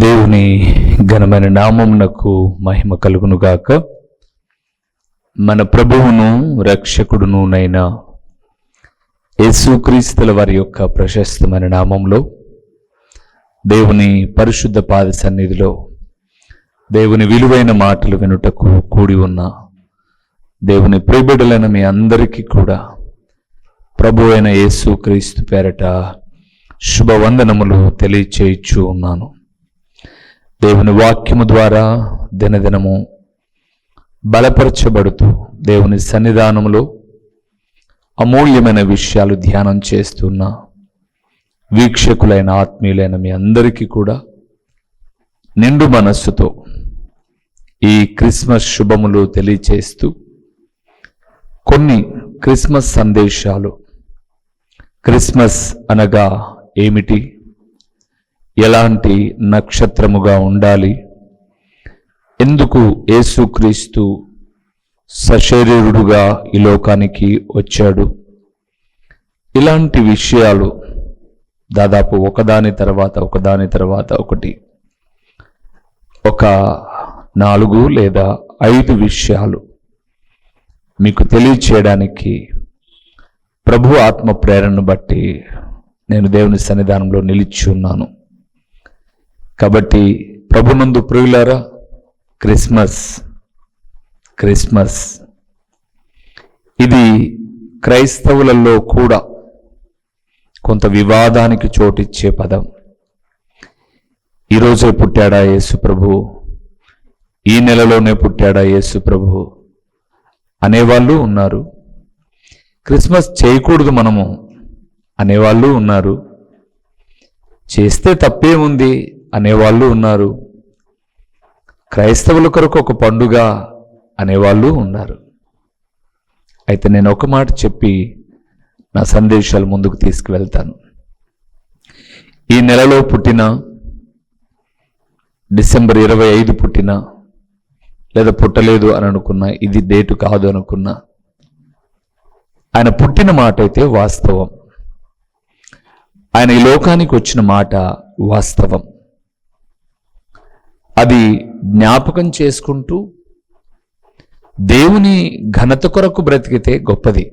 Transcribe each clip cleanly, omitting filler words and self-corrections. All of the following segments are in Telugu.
దేవుని ఘనమైన నామమునకు మహిమ కలుగునుగాక. మన ప్రభువును రక్షకుడునునైన యేసుక్రీస్తుల వారి యొక్క ప్రశస్తమైన నామంలో దేవుని పరిశుద్ధ పాద సన్నిధిలో దేవుని విలువైన మాటలు వినుటకు కూడి ఉన్న దేవుని ప్రియబిడ్డలైన మీ అందరికీ కూడా ప్రభు అయిన యేసుక్రీస్తు పేరట శుభవందనములు తెలియచేయచ్చు ఉన్నాను. దేవుని వాక్యము ద్వారా దినదినము బలపరచబడుతూ దేవుని సన్నిధానములో అమూల్యమైన విషయాలు ధ్యానం చేస్తున్న వీక్షకులైన ఆత్మీయులైన మీ అందరికీ కూడా నిండు మనస్సుతో ఈ క్రిస్మస్ శుభములు తెలియచేస్తూ కొన్ని క్రిస్మస్ సందేశాలు, క్రిస్మస్ అనగా ఏమిటి, ఎలాంటి నక్షత్రముగా ఉండాలి, ఎందుకు యేసుక్రీస్తు సశరీరుడుగా ఈ లోకానికి వచ్చాడు, ఇలాంటి విషయాలు దాదాపు ఒకదాని తర్వాత ఒకటి ఒక 4 లేదా 5 విషయాలు మీకు తెలియచేయడానికి ప్రభు ఆత్మ ప్రేరణను బట్టి నేను దేవుని సన్నిధానంలో నిలిచి ఉన్నాను. కాబట్టి ప్రభునందు ప్రియులారా, క్రిస్మస్ ఇది క్రైస్తవులలో కూడా కొంత వివాదానికి చోటిచ్చే పదం. ఈరోజే పుట్టాడా యేసు ప్రభు, ఈ నెలలోనే పుట్టాడా యేసు ప్రభు అనేవాళ్ళు ఉన్నారు. క్రిస్మస్ చేయకూడదు మనము అనేవాళ్ళు ఉన్నారు. చేస్తే తప్పేముంది అనేవాళ్ళు ఉన్నారు. క్రైస్తవుల కొరకు ఒక పండుగ అనేవాళ్ళు ఉన్నారు. అయితే నేను ఒక మాట చెప్పి నా సందేశాలు ముందుకు తీసుకువెళ్తాను. ఈ నెలలో పుట్టిన, డిసెంబర్ 25 పుట్టిన, లేదా పుట్టలేదు అని అనుకున్నా, ఇది డేటు కాదు అనుకున్నా, ఆయన పుట్టిన మాట అయితే వాస్తవం. ఆయన ఈ లోకానికి వచ్చిన మాట వాస్తవం. అది జ్ఞాపకం చేసుకుంటూ దేవుని ఘనత కొరకు బ్రతికితే గొప్పది.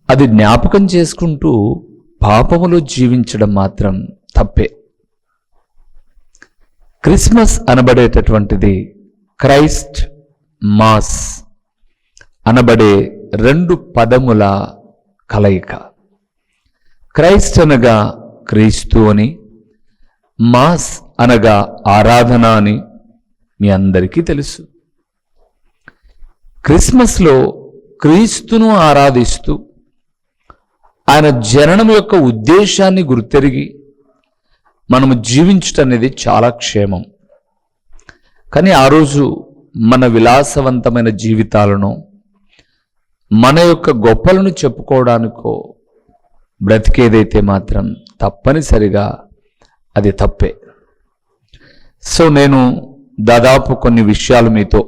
అది జ్ఞాపకం చేసుకుంటూ పాపములో జీవించడం మాత్రం తప్పే. క్రిస్మస్ అనబడేటటువంటిది క్రైస్ట్ మాస్ అనబడే 2 పదముల కలయిక. క్రైస్ట్ అనగా క్రీస్తు అని, మాస్ అనగా ఆరాధన అని మీ అందరికీ తెలుసు. క్రిస్మస్లో క్రీస్తును ఆరాధిస్తూ ఆయన జననం యొక్క ఉద్దేశాన్ని గుర్తెరిగి మనము జీవించటం అనేది చాలా క్షేమం. కానీ ఆ రోజు మన విలాసవంతమైన జీవితాలను, మన యొక్క గొప్పలను చెప్పుకోవడానికో బ్రతికేదైతే మాత్రం తప్పనిసరిగా అది తప్పే. సో నేను దాదాపు కొన్ని విషయాలు మీతో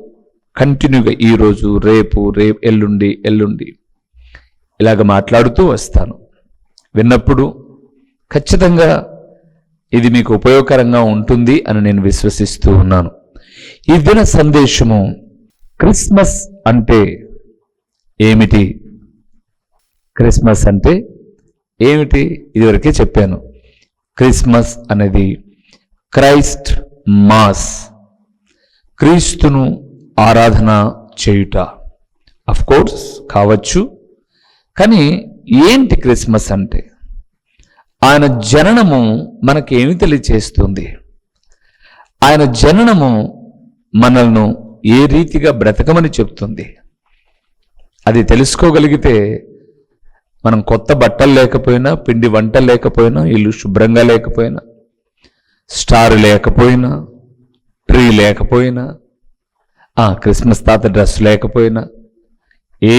కంటిన్యూగా ఈరోజు, రేపు ఎల్లుండి ఇలాగ మాట్లాడుతూ వస్తాను. విన్నప్పుడు ఖచ్చితంగా ఇది మీకు ఉపయోగకరంగా ఉంటుంది అని నేను విశ్వసిస్తూ ఉన్నాను. ఈ దిన సందేశము క్రిస్మస్ అంటే ఏమిటి, క్రిస్మస్ అంటే ఏమిటి ఇదివరకే చెప్పాను. క్రిస్మస్ అనేది క్రైస్ట్ మాస్, క్రీస్తును ఆరాధన చేయుట. అఫ్ కోర్స్ కావచ్చు, కానీ ఏంటి క్రిస్మస్ అంటే? ఆయన జననము మనకేమి తెలియచేస్తుంది? ఆయన జననము మనల్ని ఏ రీతిగా బ్రతకమని చెప్తుంది? అది తెలుసుకోగలిగితే మనం కొత్త బట్టలు లేకపోయినా, పిండి వంట లేకపోయినా, ఇల్లు శుభ్రంగా లేకపోయినా, స్టార్ లేకపోయినా, ట్రీ లేకపోయినా, క్రిస్మస్ తాత డ్రెస్ లేకపోయినా,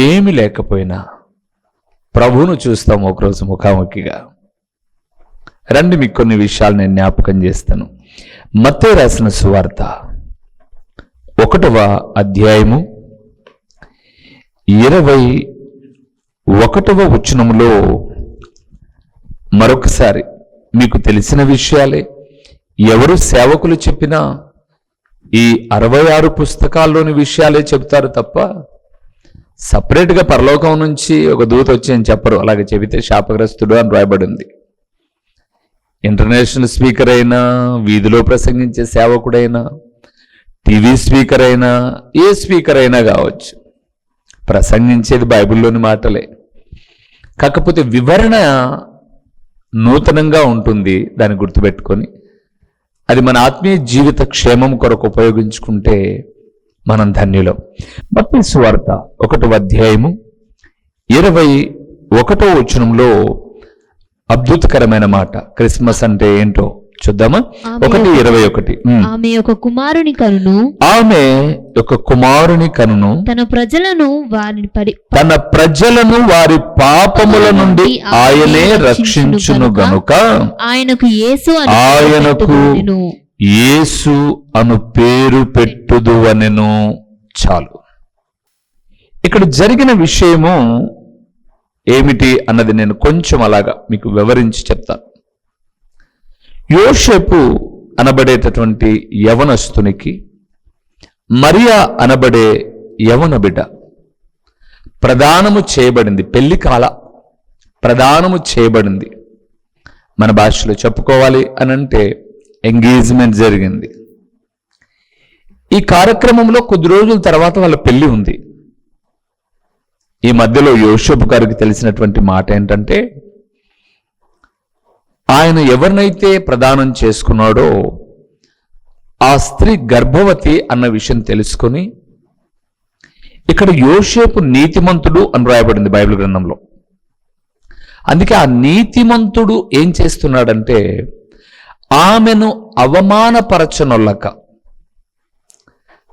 ఏమి లేకపోయినా ప్రభువును చూస్తాం ఒకరోజు ముఖాముఖిగా. రండి, మీకు కొన్ని విషయాలు నేను జ్ఞాపకం చేస్తాను. మత్తయి రాసిన సువార్త 1వ అధ్యాయము 21వ వచనములో మరొకసారి మీకు తెలిసిన విషయాలే ఎవరు సేవకులు చెప్పినా ఈ 66 పుస్తకాల్లోని విషయాలే చెప్తారు తప్ప సపరేట్గా పరలోకం నుంచి ఒక దూత వచ్చి అని చెప్పరు. అలాగే చెబితే శాపగ్రస్తుడు అని రాయబడి ఉంది. ఇంటర్నేషనల్ స్పీకర్ అయినా, వీధిలో ప్రసంగించే సేవకుడైనా, టీవీ స్పీకర్ అయినా, ఏ స్పీకర్ అయినా కావచ్చు, ప్రసంగించేది బైబిల్లోని మాటలే. కాకపోతే వివరణ నూతనంగా ఉంటుంది. దాన్ని గుర్తుపెట్టుకొని అది మన ఆత్మీయ జీవిత క్షేమం కొరకు ఉపయోగించుకుంటే మనం ధన్యులం. మత్తయి సువార్త 1వ అధ్యాయము 21వ వచనంలో అద్భుతకరమైన మాట. క్రిస్మస్ అంటే ఏంటో చూద్దామా? 1:21. ఆమె ఒక కుమారుని కనును, ఆమె ఒక కుమారుని కనును, తన ప్రజలను వారి పాపముల నుండి ఆయనే రక్షించును గనుక ఆయనకు యేసు అను పేరు పెట్టుదు అనెను. చాలు. ఇక్కడ జరిగిన విషయము ఏమిటి అన్నది నేను కొంచెం అలాగా మీకు వివరించి చెప్తాను. యోసేపు అనబడేటటువంటి యవనస్తునికి మరియా అనబడే యవన బిడ్డ ప్రదానము చేయబడింది. పెళ్లి కాల ప్రదానము చేయబడింది. మన భాషలో చెప్పుకోవాలి అనంటే ఎంగేజ్మెంట్ జరిగింది. ఈ కార్యక్రమంలో కొద్ది రోజుల తర్వాత వాళ్ళ పెళ్లి ఉంది. ఈ మధ్యలో యోసేపు గారికి తెలిసినటువంటి మాట ఏంటంటే, ఆయన ఎవరినైతే ప్రదానం చేసుకున్నాడో ఆ స్త్రీ గర్భవతి అన్న విషయం తెలుసుకొని, ఇక్కడ యోసేపు నీతిమంతుడు అని రాయబడింది బైబిల్ గ్రంథంలో. అందుకే ఆ నీతిమంతుడు ఏం చేస్తున్నాడంటే, ఆమెను అవమానపరచనొల్లక.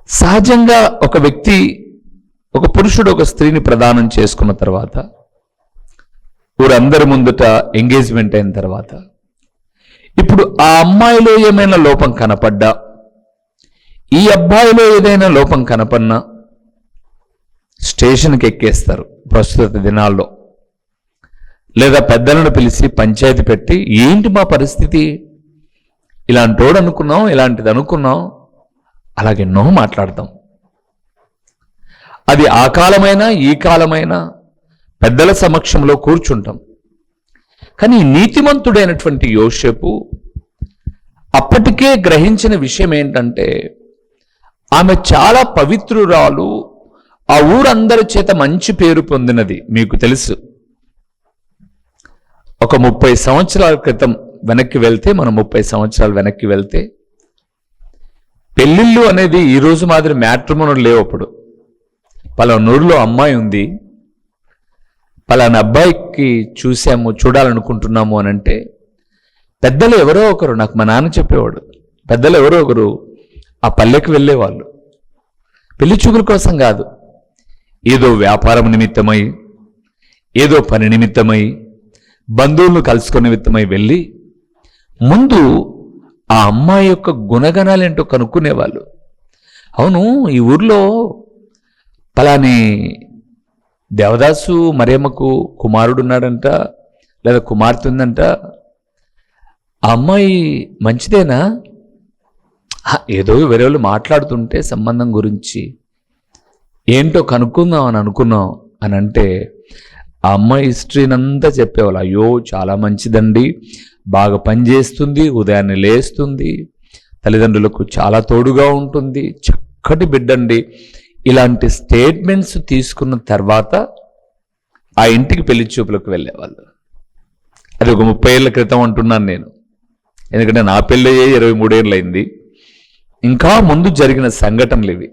సహజంగా ఒక వ్యక్తి, ఒక పురుషుడు ఒక స్త్రీని ప్రదానం చేసుకున్న తర్వాత, ఊరందరి ముందుట ఎంగేజ్మెంట్ అయిన తర్వాత, ఇప్పుడు ఆ అమ్మాయిలో ఏమైనా లోపం కనపడ్డా, ఈ అబ్బాయిలో ఏదైనా లోపం కనపడినా స్టేషన్కి ఎక్కేస్తారు ప్రస్తుత దినాల్లో. లేదా పెద్దలను పిలిచి పంచాయతీ పెట్టి, ఏంటి మా పరిస్థితి, ఇలాంటోడు అనుకున్నాం, ఇలాంటిది అనుకున్నాం, అలాగెన్నో మాట్లాడతాం. అది ఆ కాలమైనా ఈ కాలమైనా పెద్దల సమక్షంలో కూర్చుంటాం. కానీ నీతిమంతుడైనటువంటి యోసేపు అప్పటికే గ్రహించిన విషయం ఏంటంటే, ఆమె చాలా పవిత్రురాలు, ఆ ఊరందరి చేత మంచి పేరు పొందినది. మీకు తెలుసు, ఒక 30 సంవత్సరాల క్రితం వెనక్కి వెళ్తే, మనం 30 సంవత్సరాలు వెనక్కి వెళ్తే, పెళ్ళిళ్ళు అనేది ఈ రోజు మాదిరి మ్యాట్రిమోనీలు లేవు. అప్పుడు పలానా ఊరిలో అమ్మాయి ఉంది, పలానా అబ్బాయికి చూడాలనుకుంటున్నాము అని అంటే పెద్దలు ఎవరో ఒకరు, నాకు మా నాన్న చెప్పేవాడు, పెద్దలు ఎవరో ఒకరు ఆ పల్లెకి వెళ్ళేవాళ్ళు. పెళ్లి చూపుల కోసం కాదు, ఏదో వ్యాపారం నిమిత్తమై, ఏదో పని నిమిత్తమై, బంధువులను కలుసుకునే నిమిత్తమై వెళ్ళి ముందు ఆ అమ్మాయి యొక్క గుణగణాలు ఏంటో కనుక్కునేవాళ్ళు. అవును, ఈ ఊర్లో పలాని దేవదాసు మరియమ్మకు కుమారుడు ఉన్నాడంట, లేదా కుమార్తె ఉందంట, ఆ అమ్మాయి మంచిదేనా? ఏదో వేరే వాళ్ళు మాట్లాడుతుంటే సంబంధం గురించి ఏంటో కనుక్కుందాం అని అనుకున్నాం అని అంటే, ఆ అమ్మాయి హిస్టరీనంతా చెప్పేవాళ్ళు. అయ్యో చాలా మంచిదండి, బాగా పనిచేస్తుంది, ఉదయాన్నే లేస్తుంది, తల్లిదండ్రులకు చాలా తోడుగా ఉంటుంది, చక్కటి బిడ్డండి. ఇలాంటి స్టేట్మెంట్స్ తీసుకున్న తర్వాత ఆ ఇంటికి పెళ్లి చూపులకు వెళ్ళేవాళ్ళు. అది ఒక 30 ఏళ్ల క్రితం అంటున్నాను నేను, ఎందుకంటే నా పెళ్ళి 23 ఏళ్ళు అయింది. ఇంకా ముందు జరిగిన సంఘటనలు ఇవి,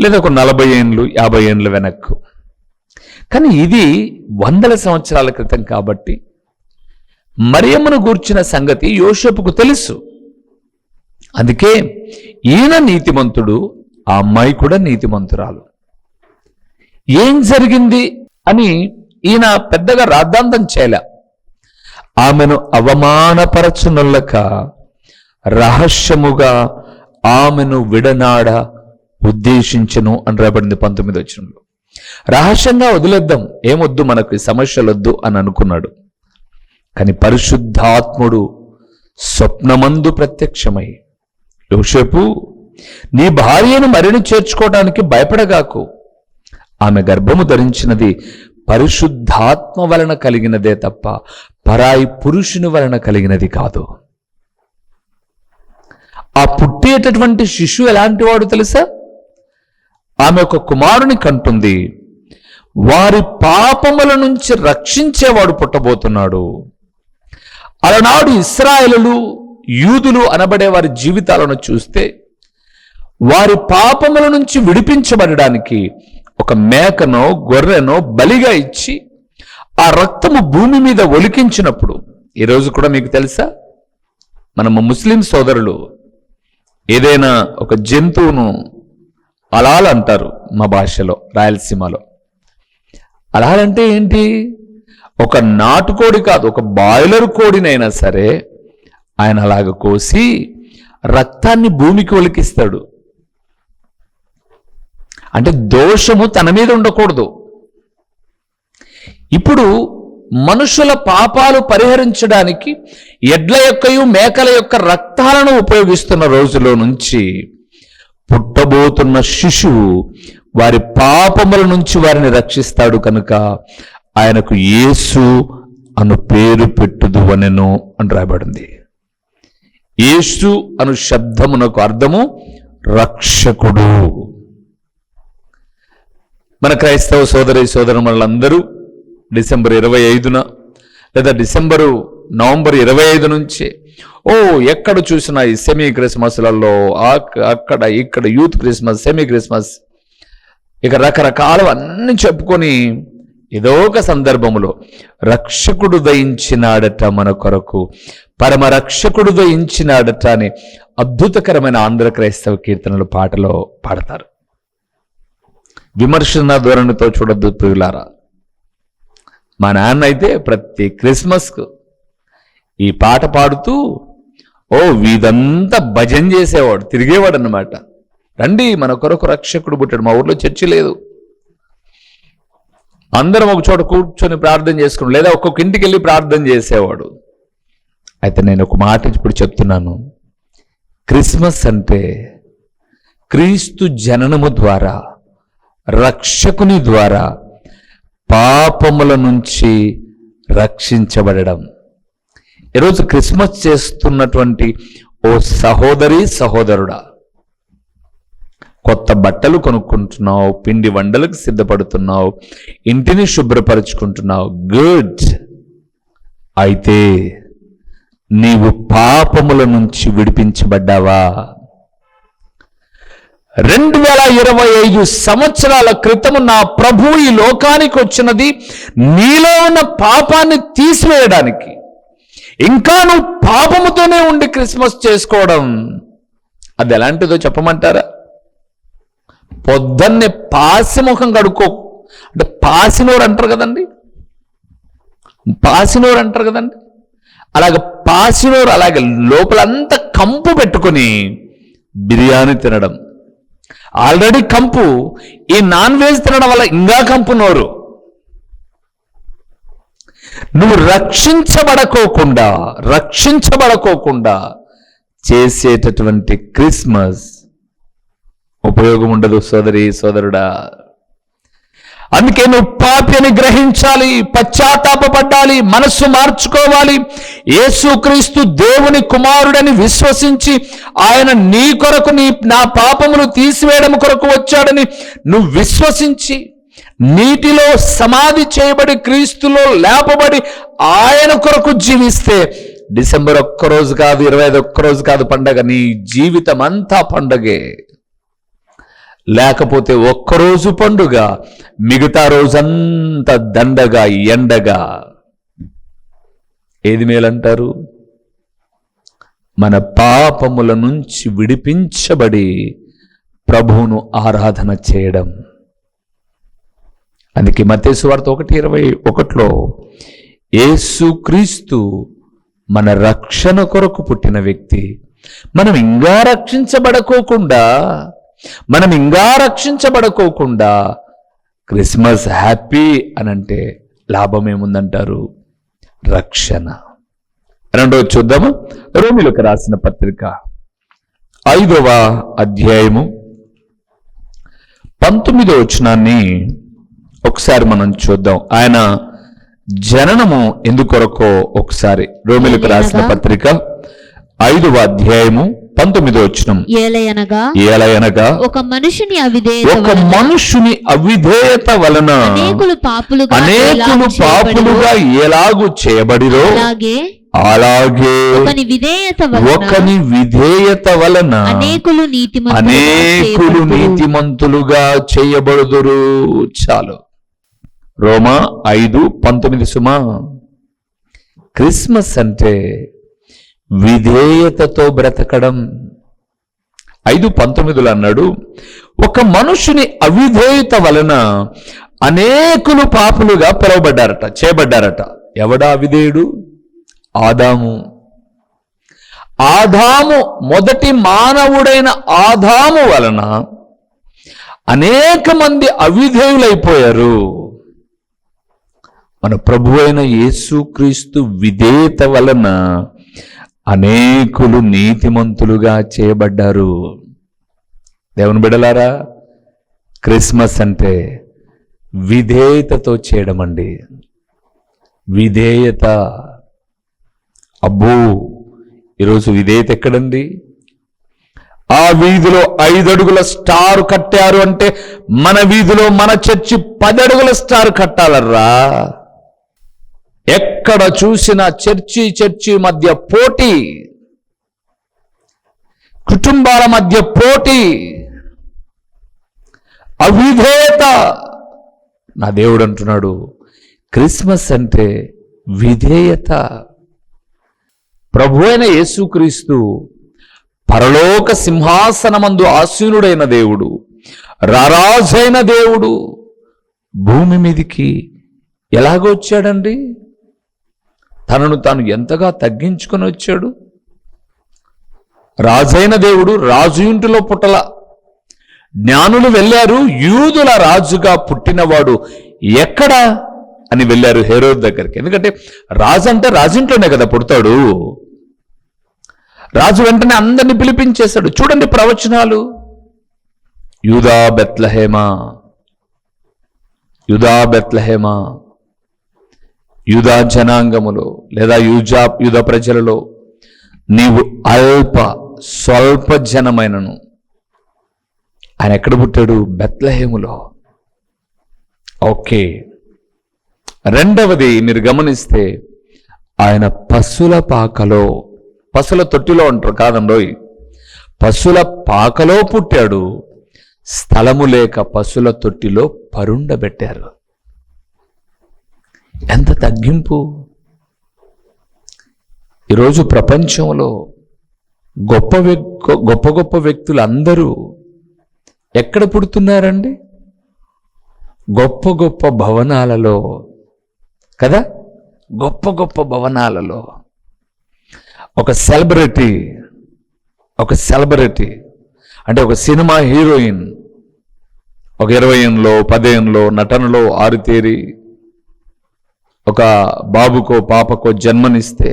లేదా ఒక 40 ఏళ్ళు 50 ఏళ్ళు వెనక్కు. కానీ ఇది 100 సంవత్సరాల క్రితం కాబట్టి మరియమ్మను గూర్చిన సంగతి యోసేపుకు తెలుసు. అందుకే ఈయన నీతిమంతుడు, ఆ అమ్మాయి కూడా నీతిమంతురాలు. ఏం జరిగింది అని ఈయన పెద్దగా రాద్ధాంతం చేయలే. ఆమెను అవమానపరచునొల్లక రహస్యముగా ఆమెను విడనాడ ఉద్దేశించను అని రాబడింది 19వ వచనంలో. రహస్యంగా వదిలేద్దాం, ఏమొద్దు, మనకు సమస్యలు వద్దు అని అనుకున్నాడు. కానీ పరిశుద్ధాత్ముడు స్వప్నమందు ప్రత్యక్షమై, యోసేపు, నీ భార్యను మరిని చేర్చుకోవడానికి భయపడగాకు. ఆమె గర్భము ధరించినది పరిశుద్ధాత్మ వలన కలిగినదే తప్ప పరాయి పురుషుని వలన కలిగినది కాదు. ఆ పుట్టేటటువంటి శిశువు ఎలాంటి వాడు తెలుసా? ఆమె ఒక కుమారుని కంటుంది. వారి పాపముల నుంచి రక్షించేవాడు పుట్టబోతున్నాడు. అలనాడు ఇశ్రాయేలులు, యూదులు అనబడే వారి జీవితాలను చూస్తే వారి పాపముల నుంచి విడిపించబడడానికి ఒక మేకనో గొర్రెనో బలిగా ఇచ్చి ఆ రక్తము భూమి మీద ఒలికించినప్పుడు, ఈరోజు కూడా మీకు తెలుసా, మనము ముస్లిం సోదరులు ఏదైనా ఒక జంతువును అలాల్ అంటారు, మా భాషలో రాయలసీమలో. అలాలంటే ఏంటి? ఒక నాటుకోడి కాదు, ఒక బాయిలర్ కోడినైనా సరే ఆయన అలాగ కోసి రక్తాన్ని భూమికి ఒలికిస్తాడు. అంటే దోషము తన మీద ఉండకూడదు. ఇప్పుడు మనుషుల పాపాలు పరిహరించడానికి ఎడ్ల యొక్కయు మేకల యొక్క రక్తాలను ఉపయోగిస్తున్న రోజులో నుంచి పుట్టబోతున్న శిశువు వారి పాపముల నుంచి వారిని రక్షిస్తాడు కనుక ఆయనకు యేసు అను పేరు పెట్టుదువనెను అని రాయబడింది. యేసు అను శబ్దమునకు అర్థము రక్షకుడు. మన క్రైస్తవ సోదరి సోదరులందరూ డిసెంబర్ 25న లేదా నవంబర్ 25 నుంచి ఎక్కడ చూసినా ఈ సెమీ క్రిస్మస్లలో అక్కడ ఇక్కడ యూత్ క్రిస్మస్, సెమీ క్రిస్మస్, ఇక రకరకాలు అన్ని చెప్పుకొని ఏదో ఒక సందర్భంలో రక్షకుడు దయించినాడట మన కొరకు, పరమ రక్షకుడు దయించినాడట అని అద్భుతకరమైన ఆంధ్ర క్రైస్తవ కీర్తనలు పాటలో పాడతారు. విమర్శన ధోరణితో చూడొద్దు ప్రియులారా. మా నాన్న అయితే ప్రతి క్రిస్మస్కు ఈ పాట పాడుతూ వీదంతా భజన చేసేవాడు, తిరిగేవాడు అన్నమాట. రండి మన కొరకు రక్షకుడు పుట్టాడు. మా ఊర్లో చర్చి లేదు, అందరం ఒక చోట కూర్చొని ప్రార్థన చేసుకున్నాం, లేదా ఒక్కొక్క ఇంటికి వెళ్ళి ప్రార్థన చేసేవాడు. అయితే నేను ఒక మాట ఇప్పుడు చెప్తున్నాను. క్రిస్మస్ అంటే క్రీస్తు జననము ద్వారా, రక్షకుని ద్వారా పాపముల నుంచి రక్షించబడడం. ఈరోజు క్రిస్మస్ చేస్తున్నటువంటి ఓ సహోదరి సహోదరుడా, కొత్త బట్టలు కొనుక్కుంటున్నావు, పిండి వంటలకు సిద్ధపడుతున్నావు, ఇంటిని శుభ్రపరుచుకుంటున్నావు, గుడ్. అయితే నీవు పాపముల నుంచి విడిపించబడ్డావా? 2025 సంవత్సరాల క్రితము నా ప్రభువు ఈ లోకానికి వచ్చినది నీలో ఉన్న పాపాన్ని తీసివేయడానికి. ఇంకా నువ్వు పాపముతోనే ఉండి క్రిస్మస్ చేసుకోవడం, అది ఎలాంటిదో చెప్పమంటారా? పొద్దున్నే పాసిముఖం కడుక్కో, అంటే పాసినోరు అంటారు కదండి, పాసినోరు అంటారు కదండి, అలాగ పాసినోరు అలాగే లోపలంతా కంపు పెట్టుకొని బిర్యానీ తినడం. ఆల్రెడీ కంపు, ఈ నాన్ వెజ్ తినడం వల్ల ఇంకా కంపు నోరు. నువ్వు రక్షించబడకోకుండా చేసేటటువంటి క్రిస్మస్ ఉపయోగం ఉండదు సోదరి సోదరుడా. అందుకే నువ్వు పాపి అని గ్రహించాలి, పశ్చాత్తాపపడాలి, మనస్సు మార్చుకోవాలి. యేసుక్రీస్తు దేవుని కుమారుడని విశ్వసించి ఆయన నీ కొరకు నా పాపములు తీసివేయడం కొరకు వచ్చాడని నువ్వు విశ్వసించి నీటిలో సమాధి చేయబడి క్రీస్తులో లేపబడి ఆయన కొరకు జీవిస్తే డిసెంబర్ 1 రోజు కాదు, 25 రోజు కాదు పండగ, నీ జీవితం అంతా పండగే. లేకపోతే 1 రోజు పండుగ, మిగతా రోజంతా దండగా ఎండగా. ఏది మేలంటారు? మన పాపముల నుంచి విడిపించబడి ప్రభువును ఆరాధన చేయడం. అందుకే మత్తయి సువార్త 1:21లో యేసుక్రీస్తు మన రక్షణ కొరకు పుట్టిన వ్యక్తి. మనం ఇంకా రక్షించబడకోకుండా క్రిస్మస్ హ్యాపీ అనంటే లాభం ఏముందంటారు? రక్షణ. రెండవది చూద్దాము. రోమీయులకు రాసిన పత్రిక 5వ అధ్యాయము 19వ వచనాన్ని ఒకసారి మనం చూద్దాం. ఆయన జననము ఎందుకొరకో ఒకసారి రోమీయులకు రాసిన పత్రిక 5వ అధ్యాయము 19వ వచనం. ఏలయనగా ఒక మనుషుని అవిధేయత వలన అనేకులు పాపులుగా ఎలాగు చేయబడిరో అలాగే ఒకని విధేయత వలన అనేకులు నీతిమంతులుగా చేయబడుదురు. చాలు. రోమా 5:19 సుమా. క్రిస్మస్ అంటే విధేయతతో బ్రతకడం. 5:19 అన్నాడు, ఒక మనుషుని అవిధేయత వలన అనేకులు పాపులుగా పిలువబడ్డారట, చేయబడ్డారట. ఎవడా అవిధేయుడు? ఆదాము. మొదటి మానవుడైన ఆదాము వలన అనేక మంది అవిధేయులైపోయారు. మన ప్రభు అయిన యేసుక్రీస్తు విధేయత వలన అనేకులు నీతిమంతులుగా చేయబడ్డారు. దేవుని బిడ్డలారా, క్రిస్మస్ అంటే విధేయతతో చేయడం అండి. విధేయత. అబ్బో, ఈరోజు విధేయత ఎక్కడండి? ఆ వీధిలో 5 అడుగుల స్టార్ కట్టారు అంటే మన వీధిలో మన చర్చి 10 అడుగుల స్టార్ కట్టాలర్రా. ఎక్కడ చూసినా చర్చి మధ్య పోటీ, కుటుంబాల మధ్య పోటీ, అవిధేయత. నా దేవుడు అంటున్నాడు, క్రిస్మస్ అంటే విధేయత. ప్రభు అయిన యేసుక్రీస్తు పరలోక సింహాసనమందు ఆసీనుడైన దేవుడు, రారాజైన దేవుడు భూమి మీదికి ఎలాగొచ్చాడండి? తనను తాను ఎంతగా తగ్గించుకొని వచ్చాడు. రాజైన దేవుడు రాజు ఇంటిలో పుట్టల. జ్ఞానులు వెళ్ళారు, యూదుల రాజుగా పుట్టినవాడు ఎక్కడా అని వెళ్ళారు హేరోదు దగ్గరికి. ఎందుకంటే రాజు అంటే రాజింట్లోనే కదా పుడతాడు. రాజు వెంటనే అందరినీ పిలిపించేశాడు. చూడండి ప్రవచనాలు. యూదా బెత్లెహేమా, యూదా జనాంగములో లేదా యూదా ప్రజలలో నీవు స్వల్ప జనమైనను. ఆయన ఎక్కడ పుట్టాడు? బెత్లెహేములో. ఓకే. రెండవది మీరు గమనిస్తే ఆయన పశుల పాకలో, పశుల తొట్టిలో అంటారు కాదండోయ్, పశుల పాకలో పుట్టాడు. స్థలము లేక పశుల తొట్టిలో పరుండబెట్టారు. ఎంత తగ్గింపు! ఈరోజు ప్రపంచంలో గొప్ప వ్యక్తులు అందరూ ఎక్కడ పుడుతున్నారండి? గొప్ప భవనాలలో కదా. గొప్ప భవనాలలో ఒక సెలబ్రిటీ అంటే ఒక సినిమా హీరోయిన్ ఒక 20 ఏళ్ళలో 10 ఏళ్ళలో నటనలో ఆరుతేరి ఒక బాబుకో పాపకో జన్మనిస్తే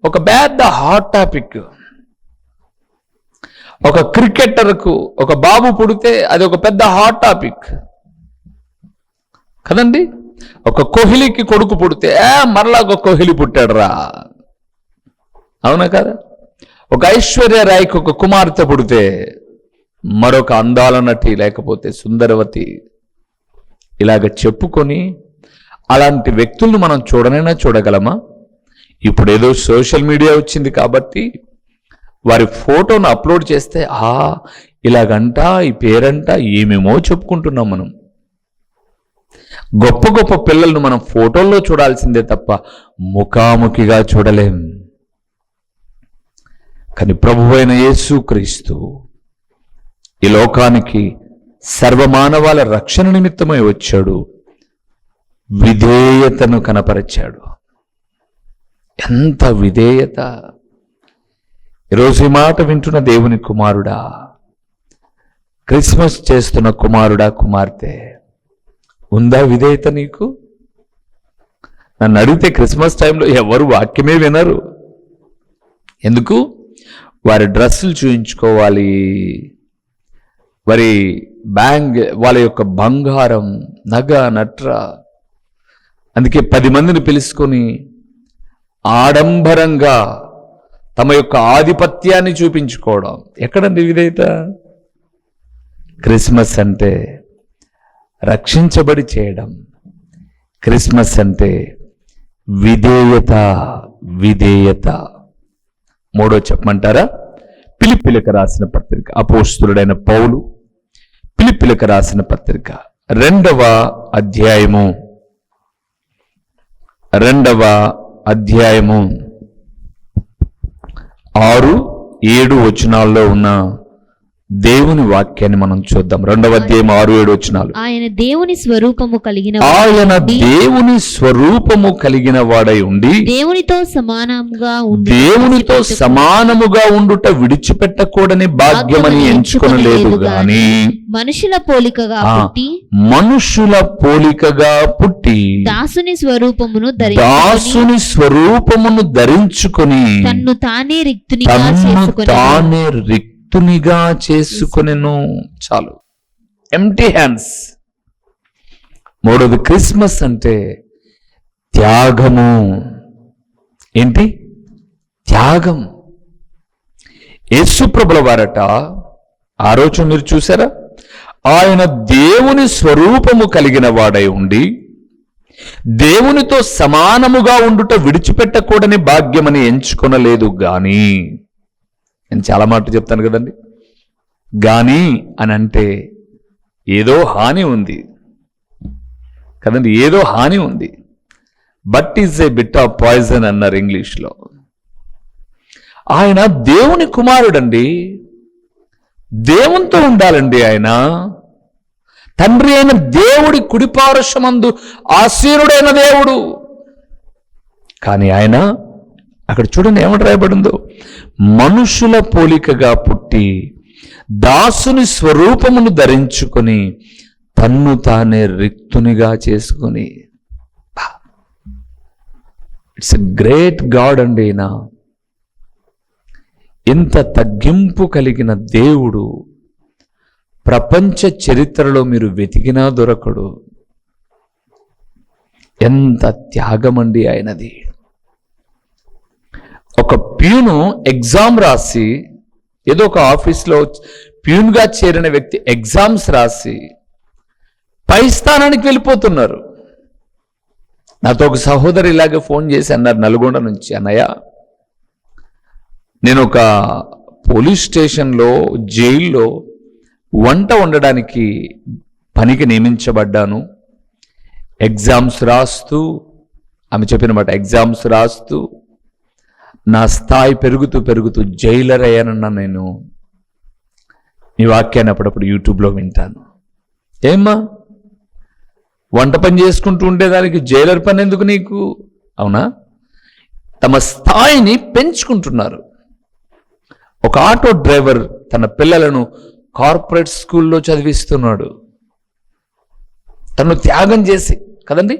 ఒక పెద్ద హాట్ టాపిక్. ఒక క్రికెటర్కు ఒక బాబు పుడితే అది ఒక పెద్ద హాట్ టాపిక్ కదండి. ఒక కోహ్లీకి కొడుకు పుడితే మరలా ఒక కోహ్లీ పుట్టాడు రా, అవునా కదా. ఒక ఐశ్వర్య రాయ్కి ఒక కుమార్తె పుడితే మరొక అందాల నటి లేకపోతే సుందరవతి, ఇలాగ చెప్పుకొని అలాంటి వ్యక్తులను మనం చూడగలమా? ఇప్పుడు ఏదో సోషల్ మీడియా వచ్చింది కాబట్టి వారి ఫోటోను అప్లోడ్ చేస్తే ఇలాగంట, ఈ పేరంట, ఏమేమో చెప్పుకుంటున్నాం మనం. గొప్ప పిల్లలను మనం ఫోటోల్లో చూడాల్సిందే తప్ప ముఖాముఖిగా చూడలేం. కానీ ప్రభువైన యేసుక్రీస్తు ఈ లోకానికి సర్వమానవాల రక్షణ నిమిత్తమై వచ్చాడు. విధేయతను కనపరిచాడు. ఎంత విధేయత! ఈరోజు ఈ మాట వింటున్న దేవుని కుమారుడా, క్రిస్మస్ చేస్తున్న కుమారుడా, కుమార్తె, ఉందా విధేయత నీకు? నన్ను అడిగితే క్రిస్మస్ టైంలో ఎవరు వాక్యమే వినరు. ఎందుకు? వారి డ్రెస్సులు చూయించుకోవాలి, వారి వాళ్ళ యొక్క బంగారం, నగ నట్ర. అందుకే 10 మందిని పిలుచుకొని ఆడంబరంగా తమ యొక్క ఆధిపత్యాన్ని చూపించుకోవడం. ఎక్కడండి విధేయత? క్రిస్మస్ అంటే రక్షించబడి చేయడం. క్రిస్మస్ అంటే విధేయత. విధేయత. మూడో చెప్పమంటారా? ఫిలిప్పీయులకు రాసిన పత్రిక, అపోస్తలుడైన పౌలు ఫిలిప్పీయులకు రాసిన పత్రిక 2వ అధ్యాయము 6-7 వచనాల్లో ఉన్న దేవుని వాక్యాన్ని మనం చూద్దాం. 2వ అధ్యాయం 6-7 వచనాలు. ఆయన దేవుని స్వరూపము కలిగిన వాడై ఉండి దేవునితో సమానముగా ఉండుట విడిచిపెట్టకూడని భాగ్యమని ఎంచుకొనలేదు గాని మనుషుల పోలికగా పుట్టి దాసుని స్వరూపమును ధరించుకొని తన్ను తానే రిక్తునిగా చేసుకొనెను. చాలు. Empty hands. మూడోది క్రిస్మస్ అంటే త్యాగము. ఏంటి? త్యాగం. యేసుప్రభుల వారట ఆ రోజు మీరు చూసారా? ఆయన దేవుని స్వరూపము కలిగిన వాడై ఉండి దేవునితో సమానముగా ఉండుట విడిచిపెట్టకూడని భాగ్యమని ఎంచుకొనలేదు గాని. నేను చాలా మాటలు చెప్తాను కదండి. గాని అని అంటే ఏదో హాని ఉంది కదండి, ఏదో హాని ఉంది. But is a bit of poison అన్నారు ఇంగ్లీష్లో. ఆయన దేవుని కుమారుడండి, దేవునితో ఉండాలండి. ఆయన తండ్రి అయిన దేవుడి కుడిపార్శ్వమందు ఆసీనుడైన దేవుడు. కానీ ఆయన అక్కడ చూడండి ఏమంట రాయబడిందో, మనుషుల పోలికగా పుట్టి దాసుని స్వరూపమును ధరించుకొని తన్ను తానే రిక్తునిగా చేసుకొని. ఇట్స్ ఎ గ్రేట్ గాడ్ అండి. ఈయన ఇంత తగ్గింపు కలిగిన దేవుడు ప్రపంచ చరిత్రలో మీరు వెతికినా దొరకడు. ఎంత త్యాగమండి ఆయనది. ఒక ప్యూను ఎగ్జామ్ రాసి, ఏదో ఒక ఆఫీస్లో ప్యూన్గా చేరిన వ్యక్తి ఎగ్జామ్స్ రాసి పై స్థానానికి వెళ్ళిపోతున్నారు. నాతో ఒక సహోదరు ఇలాగే ఫోన్ చేసి అన్నారు నల్గొండ నుంచి, అన్నయ్య నేను ఒక పోలీస్ స్టేషన్లో జైల్లో వంట వండడానికి పనికి నియమించబడ్డాను. ఎగ్జామ్స్ రాస్తూ, ఆమె చెప్పిన మాట, ఎగ్జామ్స్ రాస్తూ నా స్థాయి పెరుగుతూ జైలర్ అయ్యానన్నా. నేను నీ వాక్యాన్ని అప్పుడప్పుడు యూట్యూబ్లో వింటాను. ఏమ్మా, వంట పని చేసుకుంటూ ఉండేదానికి జైలర్ పని ఎందుకు నీకు? అవునా? తమ స్థాయిని పెంచుకుంటున్నారు. ఒక ఆటో డ్రైవర్ తన పిల్లలను కార్పొరేట్ స్కూల్లో చదివిస్తున్నాడు. తను త్యాగం చేసి కదండి,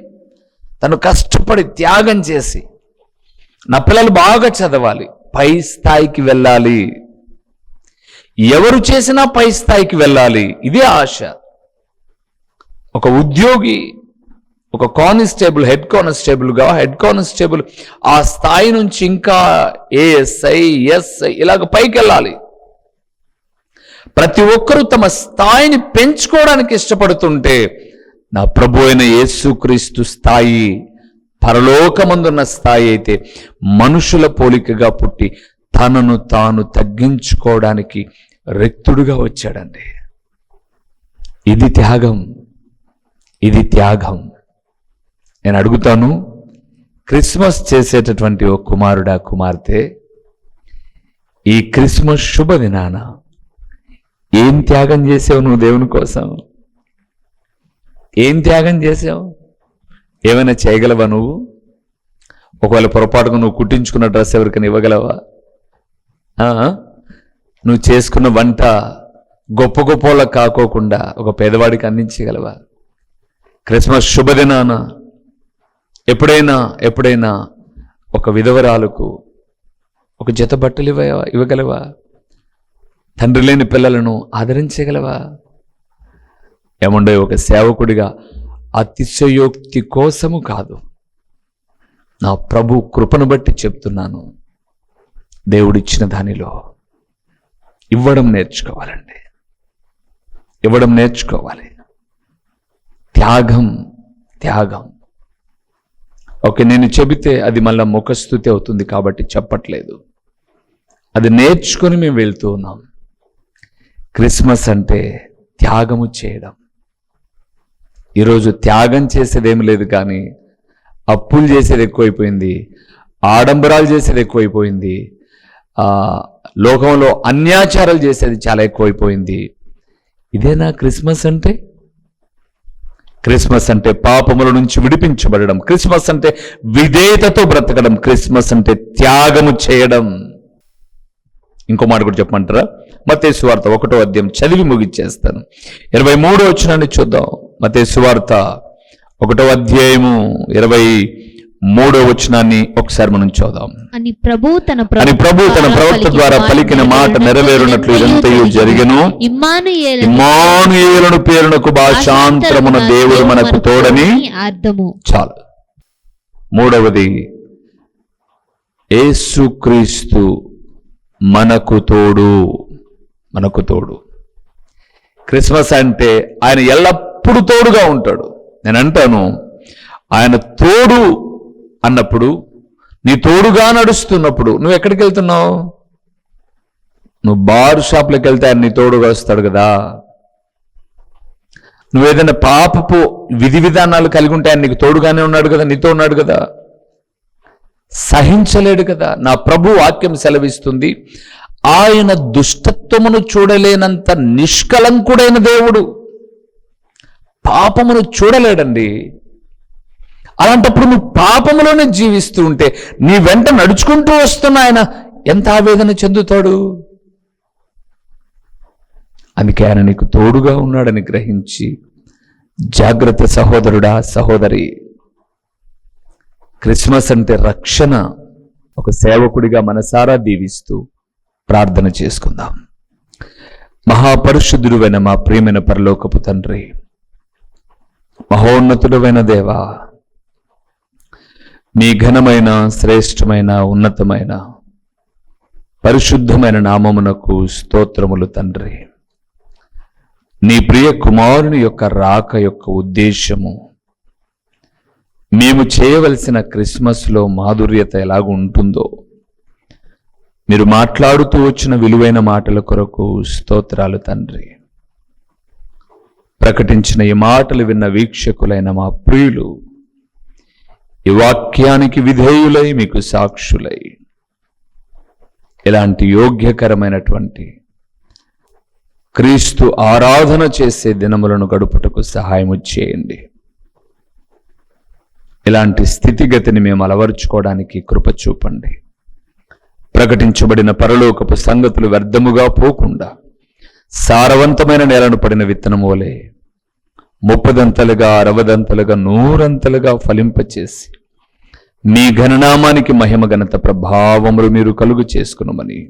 తను కష్టపడి త్యాగం చేసి, నా పిల్లలు బాగా చదవాలి, పై స్థాయికి వెళ్ళాలి, ఎవరు చేసినా పై స్థాయికి వెళ్ళాలి, ఇదే ఆశ. ఒక ఉద్యోగి, ఒక కానిస్టేబుల్, హెడ్ కానిస్టేబుల్ ఆ స్థాయి నుంచి ఇంకా ఏఎస్ఐ, ఎస్ఐ ఇలాగ పైకి వెళ్ళాలి. ప్రతి ఒక్కరూ తమ స్థాయిని పెంచుకోవడానికి ఇష్టపడుతుంటే, నా ప్రభు అయిన యేసుక్రీస్తు స్థాయి పరలోకమందున్న స్థాయి అయితే మనుషుల పోలికగా పుట్టి తనను తాను తగ్గించుకోవడానికి రిక్తుడుగా వచ్చాడండి. ఇది త్యాగం. ఇది త్యాగం. నేను అడుగుతాను, క్రిస్మస్ చేసేటటువంటి ఓ కుమారుడా, కుమార్తె, ఈ క్రిస్మస్ శుభదినాన ఏం త్యాగం చేసావు నువ్వు దేవుని కోసం? ఏం త్యాగం చేసావు? ఏమైనా చేయగలవా నువ్వు? ఒకవేళ పొరపాటుగా నువ్వు కుట్టించుకున్న డ్రెస్ ఎవరికైనా ఇవ్వగలవా? నువ్వు చేసుకున్న వంట గొప్పలకు కాకోకుండా ఒక పేదవాడికి అందించగలవా? క్రిస్మస్ శుభదినాన ఎప్పుడైనా ఒక విధవరాలకు, ఒక జత బట్టలు ఇవ్వగలవా? తండ్రి లేని పిల్లలను ఆదరించగలవా? ఏమండే, ఒక సేవకుడిగా అతిశయోక్తి కోసము కాదు, నా ప్రభు కృపను బట్టి చెప్తున్నాను. దేవుడిచ్చిన దానిలో ఇవ్వడం నేర్చుకోవాలండి, ఇవ్వడం నేర్చుకోవాలి. త్యాగం. ఓకే, నేను చెబితే అది మళ్ళా ముఖస్తుతి అవుతుంది కాబట్టి చెప్పట్లేదు. అది నేర్చుకొని మేము వెళ్తూ ఉన్నాం. క్రిస్మస్ అంటే త్యాగము చేయడం. ఈరోజు త్యాగం చేసేదేమి లేదు, కానీ అప్పులు చేసేది ఎక్కువైపోయింది, ఆడంబరాలు చేసేది ఎక్కువైపోయింది, లోకంలో అన్యాచారాలు చేసేది చాలా ఎక్కువైపోయింది. ఇదేనా క్రిస్మస్ అంటే? క్రిస్మస్ అంటే పాపముల నుంచి విడిపించబడడం, క్రిస్మస్ అంటే విధేయతతో బ్రతకడం, క్రిస్మస్ అంటే త్యాగము చేయడం. ఇంకో మాట కూడా చెప్పమంటారా? మత్తయి సువార్త 1వ అధ్యాయం చదివి ముగిచ్చేస్తాను. 23వ వచనాన్ని చూద్దాం. మత్తయి సువార్త 1వ అధ్యాయము 23వ వచనాన్ని ఒకసారి మనం చూద్దాం. అని ప్రభు తన ప్రవక్త ద్వారా పలికిన మాట నెరవేరునట్లు ఇదంతయు జరిగెను. ఇమ్మానుయేలును పేరునకు భాషాంతరమున దేవుడు మనకు తోడని అర్థము. చాలు. 3వది, యేసుక్రీస్తు మనకు తోడు. క్రిస్మస్ అంటే ఆయన ఎల్లప్పుడూ తోడుగా ఉంటాడు. నేను అంటాను, ఆయన తోడు అన్నప్పుడు, నీ తోడుగా నడుస్తున్నప్పుడు నువ్వు ఎక్కడికి వెళ్తున్నావు? నువ్వు బార్ షాప్లోకి వెళ్తే ఆయన నీ తోడుగా వస్తాడు కదా. నువ్వేదైనా పాపపు విధి విధానాలు కలిగి ఉంటే ఆయన నీకు తోడుగానే ఉన్నాడు కదా, నీతో ఉన్నాడు కదా. సహించలేడు కదా. నా ప్రభు వాక్యం సెలవిస్తుంది, ఆయన దుష్టత్వమును చూడలేనంత నిష్కలంకుడైన దేవుడు. పాపమును చూడలేడండి. అలాంటప్పుడు నువ్వు పాపములోనే జీవిస్తూ ఉంటే, నీ వెంట నడుచుకుంటూ వస్తున్న ఆయన ఎంత ఆవేదన చెందుతాడు. అందుకే ఆయన నీకు తోడుగా ఉన్నాడని గ్రహించి జాగ్రత్త సహోదరుడా, సహోదరి. క్రిస్మస్ అంటే రక్షణ. ఒక సేవకుడిగా మనసారా దీవిస్తూ ప్రార్థన చేసుకుందాం. మహాపరిశుద్ధుడైన మా ప్రియమైన పరలోకపు తండ్రి, మహోన్నతుడైన దేవా, మీ ఘనమైన, శ్రేష్టమైన, ఉన్నతమైన, పరిశుద్ధమైన నామమునకు స్తోత్రములు తండ్రి. నీ ప్రియ కుమారుని యొక్క రాక యొక్క ఉద్దేశము, మేము చేయవలసిన క్రిస్మస్లో మాధుర్యత ఎలాగ ఉంటుందో మీరు మాట్లాడుతూ వచ్చిన విలువైన మాటల కొరకు స్తోత్రాలు తండ్రి. ప్రకటించిన ఈ మాటలు విన్న వీక్షకులైన మా ప్రియులు ఈ వాక్యానికి విధేయులై మీకు సాక్షులై ఇలాంటి యోగ్యకరమైనటువంటి క్రీస్తు ఆరాధన చేసే దినములను గడుపుటకు సహాయము చేయండి. ఇలాంటి స్థితిగతిని మేము అలవరుచుకోవడానికి కృప చూపండి. ప్రకటించబడిన పరలోకపు సంగతులు వ్యర్థముగా పోకుండా సారవంతమైన నేలను పడిన విత్తనము వలె 30దంతలుగా 60దంతలుగా 100అంతలుగా ఫలింపచేసి మీ ఘననామానికి మహిమ ఘనత ప్రభావములు మీరు కలుగు చేసుకునమని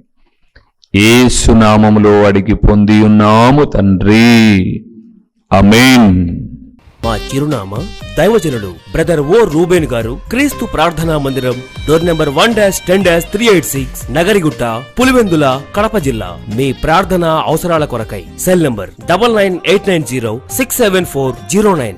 యేసు నామములో అడిగి పొంది ఉన్నాము తండ్రి. ఆమేన్. మా చిరునామా దైవజనులు బ్రదర్ ఓ రూబేన్ గారు, క్రీస్తు ప్రార్థనా మందిరం, డోర్ నెంబర్ 1-386, నగరిగుట్ట, పులివెందుల, కడప జిల్లా. మీ ప్రార్థన అవసరాల కొరకై సెల్ నంబర్ 9989067409.